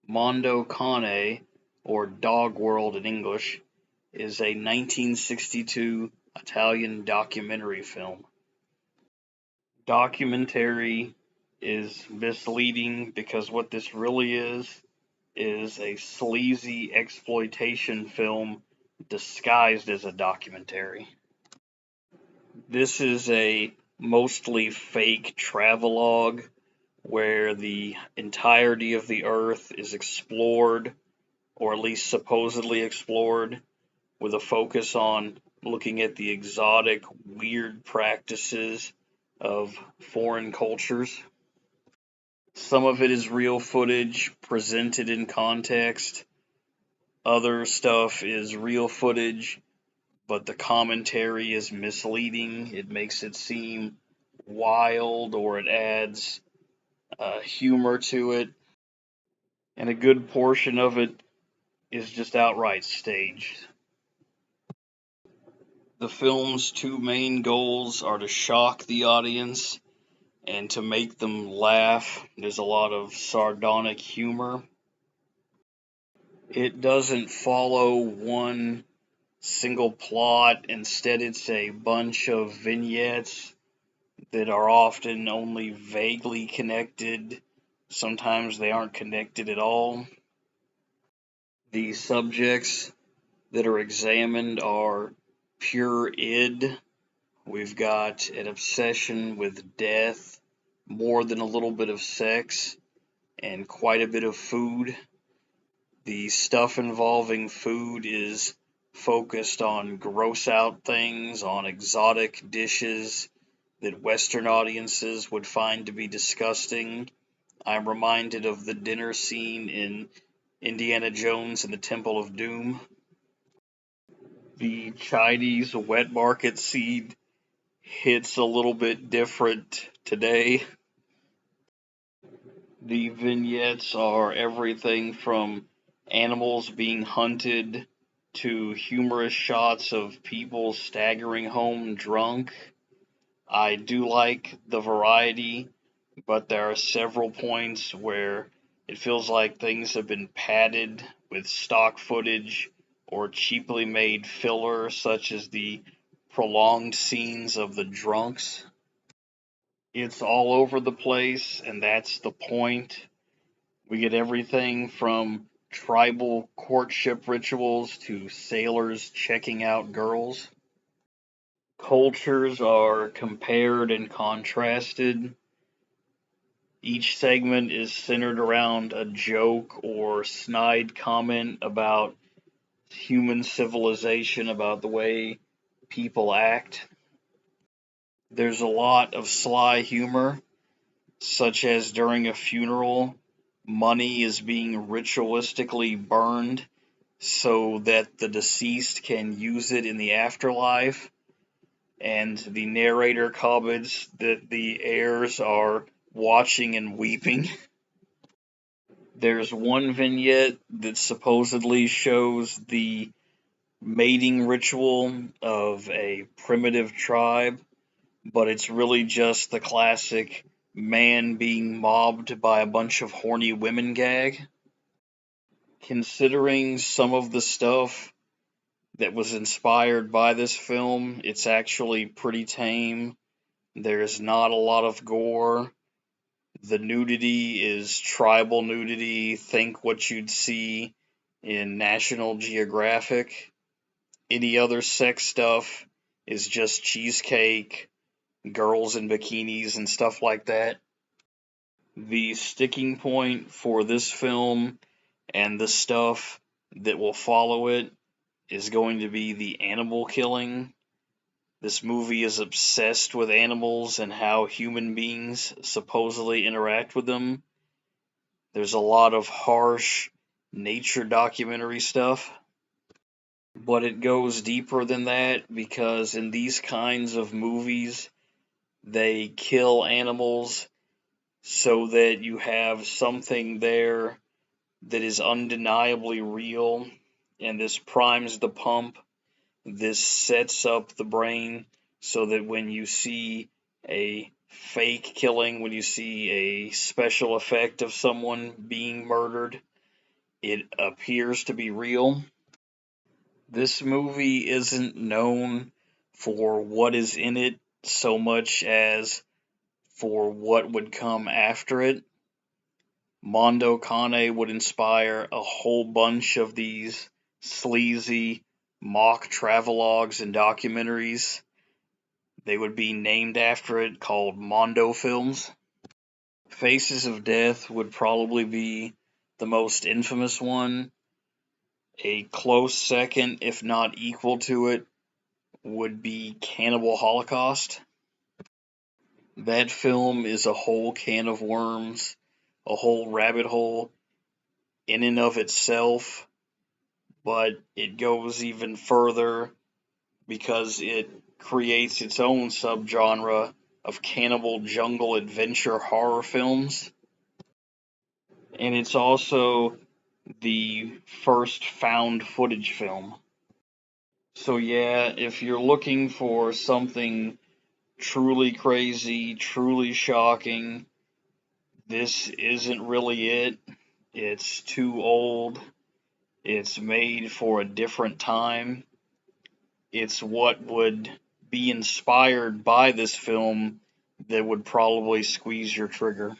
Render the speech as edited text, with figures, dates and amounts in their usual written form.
Mondo Cane, or Dog World in English, is a 1962 Italian documentary film. Documentary is misleading because what this really is a sleazy exploitation film disguised as a documentary. This is a mostly fake travelog where the entirety of the Earth is explored, or at least supposedly explored, with a focus on looking at the exotic, weird practices of foreign cultures. Some of it is real footage presented in context. Other stuff is real footage, but the commentary is misleading. It makes it seem wild, or it adds humor to it. And a good portion of it is just outright staged. The film's two main goals are to shock the audience and to make them laugh. There's a lot of sardonic humor. It doesn't follow one single plot. Instead, it's a bunch of vignettes that are often only vaguely connected. Sometimes they aren't connected at all. The subjects that are examined are pure id. We've got an obsession with death, more than a little bit of sex, and quite a bit of food. The stuff involving food is focused on gross out things, on exotic dishes that Western audiences would find to be disgusting. I'm reminded of the dinner scene in Indiana Jones and the Temple of Doom. The Chinese wet market scene hits a little bit different today. The vignettes are everything from animals being hunted to humorous shots of people staggering home drunk. I do like the variety, but there are several points where it feels like things have been padded with stock footage or cheaply made filler, such as the prolonged scenes of the drunks. It's all over the place, and that's the point. We get everything from tribal courtship rituals to sailors checking out girls. Cultures are compared and contrasted. Each segment is centered around a joke or snide comment about human civilization, about the way people act. There's a lot of sly humor, such as during a funeral, money is being ritualistically burned so that the deceased can use it in the afterlife, and the narrator comments that the heirs are watching and weeping. There's one vignette that supposedly shows the mating ritual of a primitive tribe, but it's really just the classic man being mobbed by a bunch of horny women gag. Considering some of the stuff that was inspired by this film, it's actually pretty tame. There's not a lot of gore. The nudity is tribal nudity. Think what you'd see in National Geographic. Any other sex stuff is just cheesecake, girls in bikinis, and stuff like that. The sticking point for this film and the stuff that will follow it is going to be the animal killing. This movie is obsessed with animals and how human beings supposedly interact with them. There's a lot of harsh nature documentary stuff, but it goes deeper than that because in these kinds of movies, they kill animals so that you have something there that is undeniably real, and this primes the pump. This sets up the brain so that when you see a fake killing, when you see a special effect of someone being murdered, It appears to be real. This movie isn't known for what is in it so much as for what would come after it. Mondo Cane would inspire a whole bunch of these sleazy mock travelogues and documentaries. They would be named after it, called Mondo films. Faces of Death would probably be the most infamous one. A close second, if not equal to it, would be Cannibal Holocaust. That film is a whole can of worms, a whole rabbit hole in and of itself, but it goes even further because it creates its own subgenre of cannibal jungle adventure horror films. And it's also the first found footage film. So, yeah, if you're looking for something truly crazy, truly shocking, this isn't really it. It's too old. It's made for a different time. It's what would be inspired by this film that would probably squeeze your trigger.